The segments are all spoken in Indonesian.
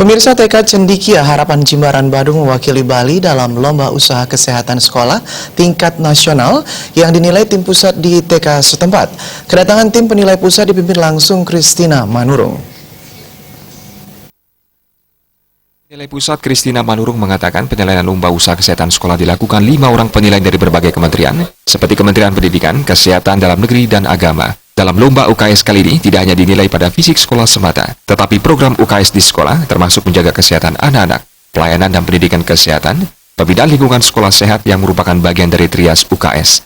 Pemirsa, TK Cendikia Harapan Jimbaran Badung mewakili Bali dalam Lomba Usaha Kesehatan Sekolah tingkat nasional yang dinilai tim pusat di TK setempat. Kedatangan tim penilai pusat dipimpin langsung Christina Manurung. Penilai pusat Christina Manurung mengatakan penilaian lomba usaha kesehatan sekolah dilakukan 5 orang penilai dari berbagai kementerian, seperti Kementerian Pendidikan, Kesehatan Dalam Negeri, dan Agama. Dalam lomba UKS kali ini tidak hanya dinilai pada fisik sekolah semata, tetapi program UKS di sekolah termasuk menjaga kesehatan anak-anak, pelayanan dan pendidikan kesehatan, pembinaan lingkungan sekolah sehat yang merupakan bagian dari trias UKS.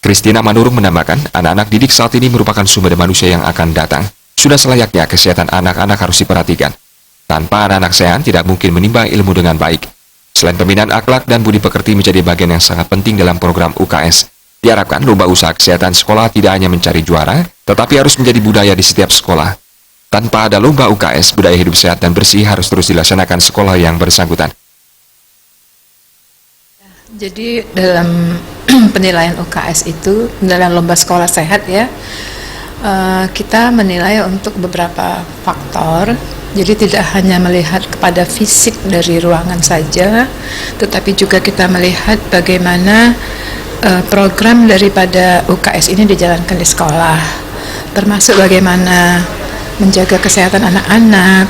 Christina Manurung menambahkan, anak-anak didik saat ini merupakan sumber manusia yang akan datang. Sudah selayaknya kesehatan anak-anak harus diperhatikan. Tanpa anak-anak sehat tidak mungkin menimba ilmu dengan baik. Selain pembinaan akhlak dan budi pekerti menjadi bagian yang sangat penting dalam program UKS, diharapkan lomba usaha kesehatan sekolah tidak hanya mencari juara, tetapi harus menjadi budaya di setiap sekolah. Tanpa ada lomba UKS, budaya hidup sehat dan bersih harus terus dilaksanakan sekolah yang bersangkutan. Jadi dalam penilaian UKS itu, penilaian lomba sekolah sehat ya, kita menilai untuk beberapa faktor. Jadi tidak hanya melihat kepada fisik dari ruangan saja, tetapi juga kita melihat bagaimana program daripada UKS ini dijalankan di sekolah, termasuk bagaimana menjaga kesehatan anak-anak,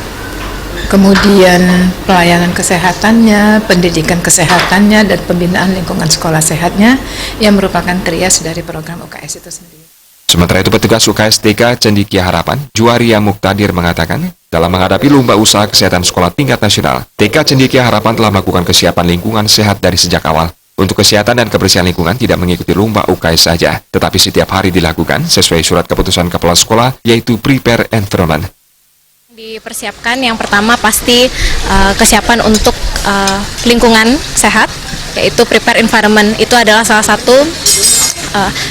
kemudian pelayanan kesehatannya, pendidikan kesehatannya, dan pembinaan lingkungan sekolah sehatnya yang merupakan trias dari program UKS itu sendiri. Sementara itu petugas UKS TK Cendikia Harapan, Juwaria Muktadir mengatakan, dalam menghadapi lomba usaha kesehatan sekolah tingkat nasional, TK Cendikia Harapan telah melakukan kesiapan lingkungan sehat dari sejak awal. Untuk kesehatan dan kebersihan lingkungan tidak mengikuti lomba UKS saja, tetapi setiap hari dilakukan sesuai surat keputusan kepala sekolah, yaitu Prepare Environment. Dipersiapkan yang pertama pasti kesiapan untuk lingkungan sehat, yaitu Prepare Environment. Itu adalah salah satu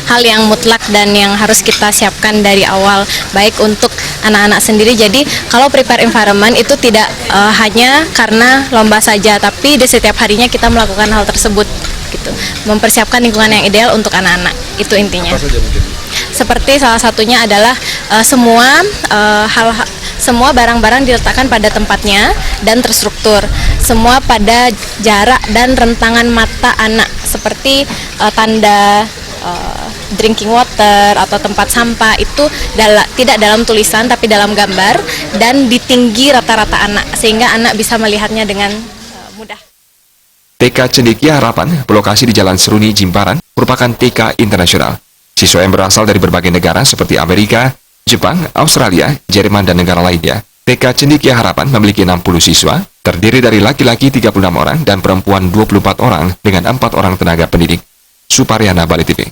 hal yang mutlak dan yang harus kita siapkan dari awal, baik untuk anak-anak sendiri. Jadi kalau Prepare Environment itu tidak hanya karena lomba saja, tapi di setiap harinya kita melakukan hal tersebut gitu. Mempersiapkan lingkungan yang ideal untuk anak-anak, itu intinya. Apa saja mungkin? Seperti salah satunya adalah semua barang-barang diletakkan pada tempatnya dan terstruktur. Semua pada jarak dan rentangan mata anak, seperti tanda drinking water atau tempat sampah itu tidak dalam tulisan tapi dalam gambar dan di tinggi rata-rata anak, sehingga anak bisa melihatnya dengan mudah. TK Cendikia Harapan berlokasi di Jalan Seruni, Jimbaran, merupakan TK internasional. Siswa yang berasal dari berbagai negara seperti Amerika, Jepang, Australia, Jerman, dan negara lainnya. TK Cendikia Harapan memiliki 60 siswa, terdiri dari laki-laki 36 orang dan perempuan 24 orang dengan 4 orang tenaga pendidik. Suparyana, Bali TV.